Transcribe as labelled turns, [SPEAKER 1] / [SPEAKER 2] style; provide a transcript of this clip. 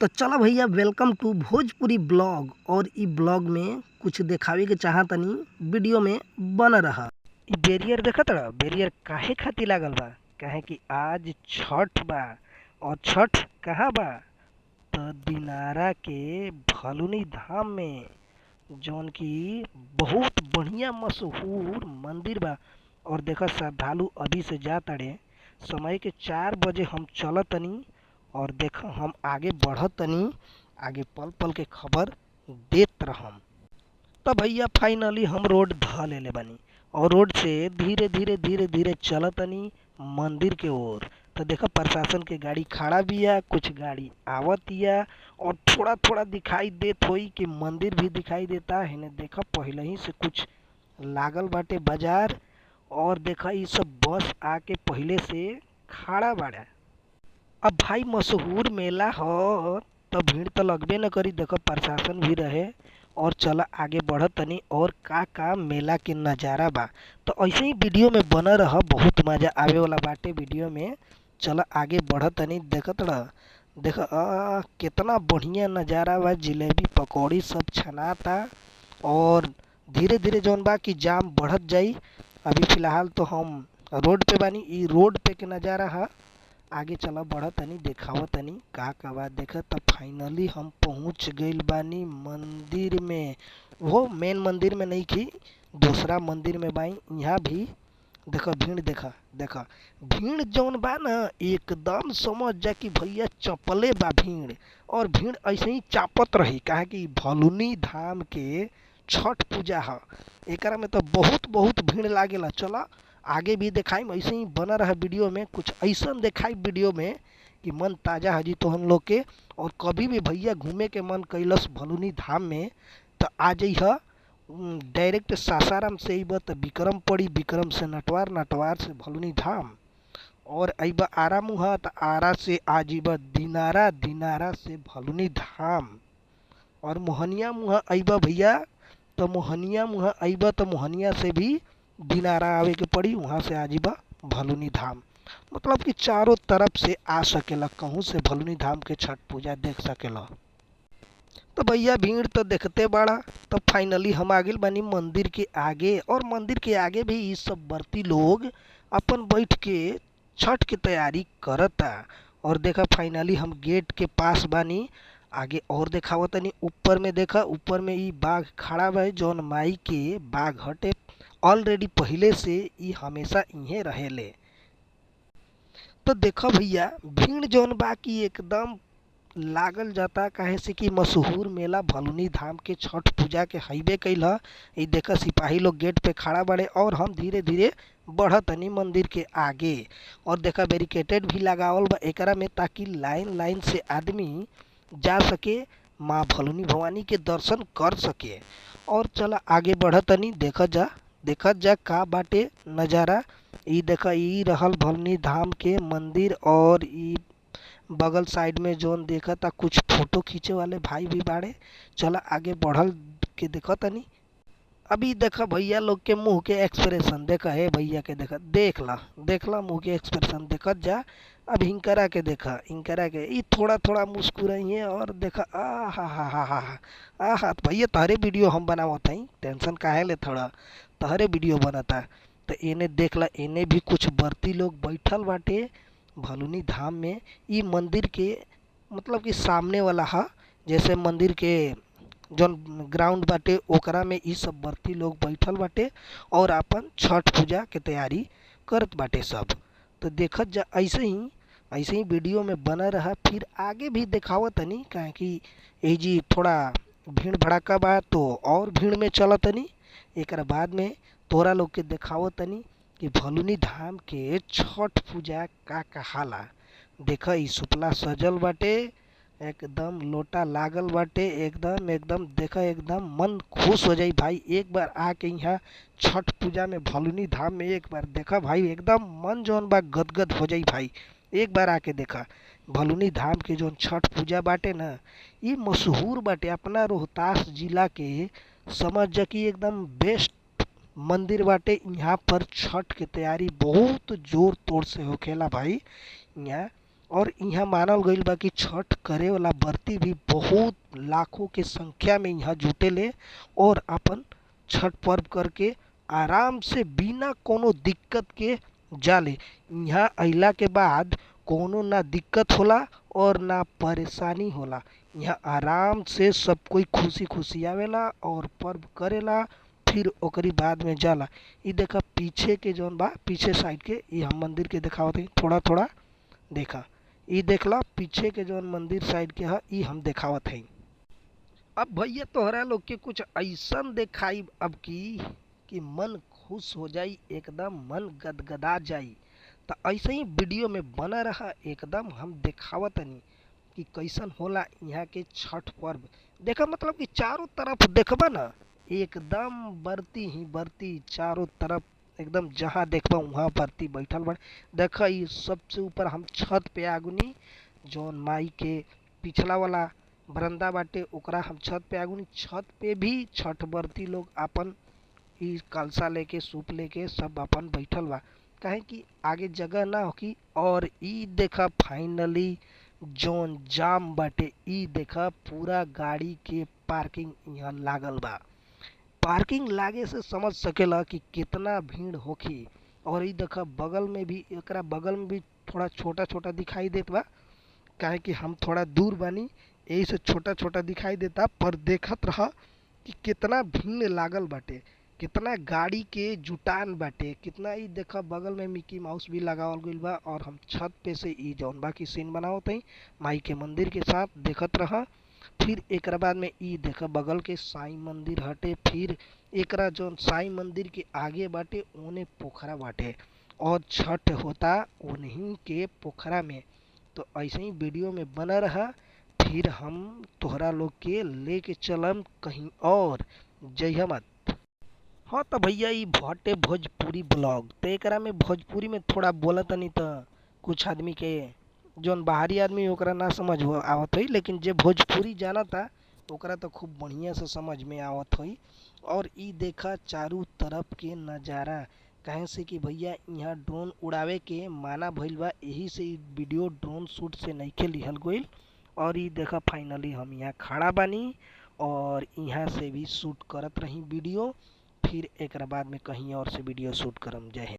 [SPEAKER 1] तो चलो भैया वेलकम टू भोजपुरी ब्लॉग। और इ ब्लॉग में कुछ दिखावे के चाहतनी, वीडियो में बन रहा। इ बैरियर देखत रहा, बैरियर काहे खातिर लागल बा? काहे कि आज छठ बा। और छठ कहाँ बा? तो दिनारा के भलुनी धाम में, जौन की बहुत बढ़िया मशहूर मंदिर बा। और देखा श्रद्धालु अभी से जा तड़े, समय के 4 बजे हम चलतनी। और देखा हम आगे बढ़तनी, आगे पल पल के खबर देत रहम। तब भैया फाइनली हम रोड ध लेले बानी और रोड से धीरे धीरे धीरे धीरे चलतनी मंदिर के ओर। तो देखा प्रशासन के गाड़ी खड़ा बिया, कुछ गाड़ी आवतिया और थोड़ा थोड़ा दिखाई देत होई कि मंदिर भी दिखाई देता है ने। देखा पहले ही से कुछ लागल बाटे बाजार। और देखा ये सब बस आके पहले से खड़ा बाड़ा। अब भाई मशहूर मेला ह तो भीड़ तो लगबे न करी। देखो प्रशासन भी रहे। और चला आगे बढ़त तनी और का मेला के नज़ारा बा। तो ऐसे ही वीडियो में बना रह, बहुत मजा आवे वाला बाटे वीडियो में। चला आगे बढ़त तनी, देखत रह। देख कितना बढ़िया नज़ारा बा, जिलेबी पकौड़ी सब छनाता। और धीरे धीरे जौन बा कि जाम बढ़त जाई। अभी फिलहाल तो हम रोड पे बानी, ई रोड पे के नज़ारा है। आगे चला बढ़त तनी, देखावत तनी का बा। देखा तब फाइनली हम पहुंच गइल बानी मंदिर में। वो मेन मंदिर में नहीं की, दूसरा मंदिर में बाई। यहाँ भी देखा भीड़, देखा देखा भीड़ जौन बा न, एकदम समझ जा कि भैया चपले बा भीड़। और भीड़ ऐसे ही चापत रही, काहे कि भलुनी धाम के छठ पूजा है। एकरा में तो बहुत बहुत भीड़ लागेला। चला आगे भी दिखाई, ऐसे ही बना रहा वीडियो में। कुछ ऐसा दिखाई वीडियो में कि मन ताजा हजी तो हम लोग के। और कभी भी भैया घूमे के मन कैलस भलुनी धाम में तो आ जाइह। डायरेक्ट सासाराम से अइब तो विक्रम पड़ी, विक्रम से नटवार, नटवार से भलुनी धाम। और अइब आरा मुहा तो आरा से आ जाइब दिनारा, दिनारा से भलुनी धाम। और मोहनिया मुहा अइब भैया तो मोहनिया मुहा अइब तो मोहनिया से भी दिनारा आवे के पड़ी, वहाँ से आजीबा भलुनी धाम। मतलब कि चारों तरफ से आ सकेला, कहूँ से भलुनी धाम के छठ पूजा देख सकेला। तो भैया भीड़ तो देखते बाड़ा। तो फाइनली हम आ गइल बानी मंदिर के आगे। और मंदिर के आगे भी ये सब बर्ती लोग अपन बैठ के छठ की तैयारी करता। और देखा फाइनली हम गेट के पास बानी। आगे और देखावत तनी, ऊपर में देखा, ऊपर में ई बाघ खड़ा बा, जौन माई के बाघ हटे। ऑलरेडी पहले से ई हमेशा इहे रहेले। तो देखो भैया भीड़ जौन बा कि एकदम लागल जाता, काहे से कि मशहूर मेला भलुनी धाम के छठ पूजा के हईबे कैल ह। ई देखा सिपाही लोग गेट पे खड़ा बड़े। और हम धीरे धीरे बढ़तनी मंदिर के आगे। और देखा बैरिकेटेड भी लगावल बा एकरा में, ताकि लाइन लाइन से आदमी जा सके, माँ भलुनी भवानी के दर्शन कर सके। और चला आगे बढ़तनी, देखत जा का बाटे नज़ारा। ई देखा ई रहल भलुनी धाम के मंदिर। और ई बगल साइड में जोन देखा था कुछ फोटो खींचे वाले भाई भी बाड़े। चला आगे बढ़ल के देखा तनी। अभी देखा भैया लोग के मुंह के एक्सप्रेशन देखा है, भैया के देखा, देख ला मुंह के एक्सप्रेशन देखत जा। अब हिंकरा के देखा, हिंकरा के ई थोड़ा थोड़ा मुस्कुराइए। और देखा आ भैया तहरे वीडियो हम बनावत हई, टेंशन काहे ले, थोड़ा तहरे वीडियो बनता। तो एने देख ला, एने भी कुछ बर्ती लोग बैठल बाटे भलुनी धाम में। ई मंदिर के मतलब कि सामने वाला हा, जैसे मंदिर के जौन ग्राउंड बाटे ओकरा में ई सब बर्ती लोग बैठल बाटे। और अपन छठ पूजा के तैयारी करत बाटे सब। तो देखत जा ऐसे ही वीडियो में बना रहा। फिर आगे भी दिखावत तनी, काहे कि ए जी थोड़ा भीड़ भड़ाका बा तो और भीड़ में चलत तनी। एक बाद में तोरा लोग के दिखावत तनी कि भलुनी धाम के छठ पूजा का कहाला। देखा ई सुपला सजल बाटे, एकदम लोटा लागल बाटे, एकदम एकदम देखा एकदम मन खुश हो जाई भाई। एक बार आके यहाँ छठ पूजा में भलुनी धाम में एक बार देखा भाई, एकदम मन जौन बा गदगद हो जाई भाई। एक बार आके देखा भलुनी धाम के जौन छठ पूजा बाटे न, ये मशहूर बाटे अपना रोहतास जिला के। समझ जा कि एकदम बेस्ट मंदिर बाटे। यहाँ पर छठ के तैयारी बहुत जोर तोड़ से होखेला भाई। यहाँ और यहाँ मानल गईल बा कि छठ करे वाला व्रती भी बहुत लाखों के संख्या में यहाँ जुटेले और अपन छठ पर्व करके आराम से बिना कोनो दिक्कत के जाले। यहाँ अइला के बाद कोनो ना दिक्कत होला और ना परेशानी होला। यहाँ आराम से सब कोई खुशी खुशी आवेला और पर्व करेला, फिर ओकरी बाद में जाला। इ देखा पीछे के जौन बा, पीछे साइड के इ हम मंदिर के दिखावत हई, थोड़ा थोड़ा देखा। इ देखला पीछे के जौन मंदिर साइड के ह इ हम दिखावत हई। अब भैया तोहरा लोग के कुछ ऐसन दिखाई अब कि मन खुश हो जाई, एकदम मन गदगदा जाई। तो ऐसे ही वीडियो में बना रहा, एकदम हम दिखावत नहीं कि कैसन होला यहाँ के छठ पर्व। देखा मतलब कि चारों तरफ देखबा ना, एकदम बरती ही बरती चारों तरफ, एकदम जहाँ देखबा वहाँ बरती बैठल बड़े। देखा ये सबसे ऊपर हम छत पे आगुनी, जौन माई के पिछला वाला बरंदा बाटे ओकरा हम छत पे आगुनी। छत पे भी छठ बरती लोग अपन इ कलसा लेके सूप लेके सब अपन बैठल बा, काहे कि आगे जगह ना होकी। और इ देखा फाइनली जौन जाम बाटे, इ देखा पूरा गाड़ी के पार्किंग यहाँ लागल बा। पार्किंग लागे से समझ सकेला कि कितना भीड़ होखी। और इ देखा बगल में भी, एकरा बगल में भी थोड़ा छोटा छोटा दिखाई देत बा, काहे कि हम थोड़ा दूर बानी यही से छोटा छोटा दिखाई देता। पर देखत रहा कि कितना भीड़ लागल बाटे, कितना गाड़ी के जुटान बाटे, कितना। इ देखा बगल में मिकी माउस भी लगावल गइल बा। और हम छत पे से इ जौन बा की सीन बनावत हई माई के मंदिर के साथ, देखत रहा। फिर एकरा बाद में इ देखा बगल के साईं मंदिर हटे। फिर एकरा जौन साईं मंदिर के आगे बाटे ओने पोखरा बाटे और छठ होता उन्हीं के पोखरा में। तो ऐसे ही वीडियो में बना रहा, फिर हम तोहरा लोग के लेके चलम कहीं और, जय मत। हाँ तो भैया ई भटे भोजपुरी ब्लॉग, तो एकरा में भोजपुरी में थोड़ा बोला तनी तो कुछ आदमी के, जौन बाहरी आदमी ओकरा ना समझ हो आवत होई, लेकिन जे भोजपुरी जाना था ओकरा तो खूब बढ़िया से समझ में आवत होई। और ई देखा चारों तरफ के नज़ारा, कहे से कि भैया यहाँ ड्रोन उड़ावे के माना भइल बा, यही से ई वीडियो ड्रोन शूट से नइखे लिहल गइल। और ई देखा फाइनली हम यहाँ खड़ा बानी और यहाँ से भी शूट करत रही वीडियो, फिर एकरा बाद में कहीं और से वीडियो शूट करम। जय हिंद।